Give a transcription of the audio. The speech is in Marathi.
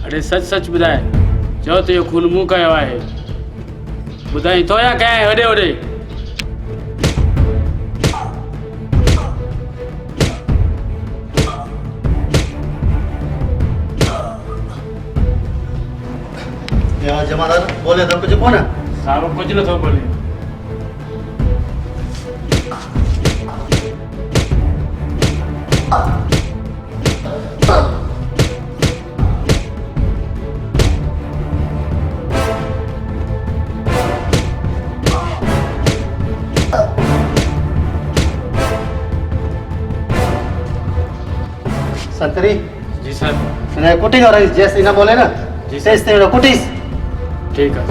अरे सच सच ॿुधाए चओ त इहो खून मूं कयो आहे ॿुधाई तो या कया आहे वॾे वॾे जमादार बोले तो कुछ कोन साहब कुछ नथो बोले संतरी जी सर मैंने कुटी और जैसे ना बोले ना जी सर कुटीस ठीक है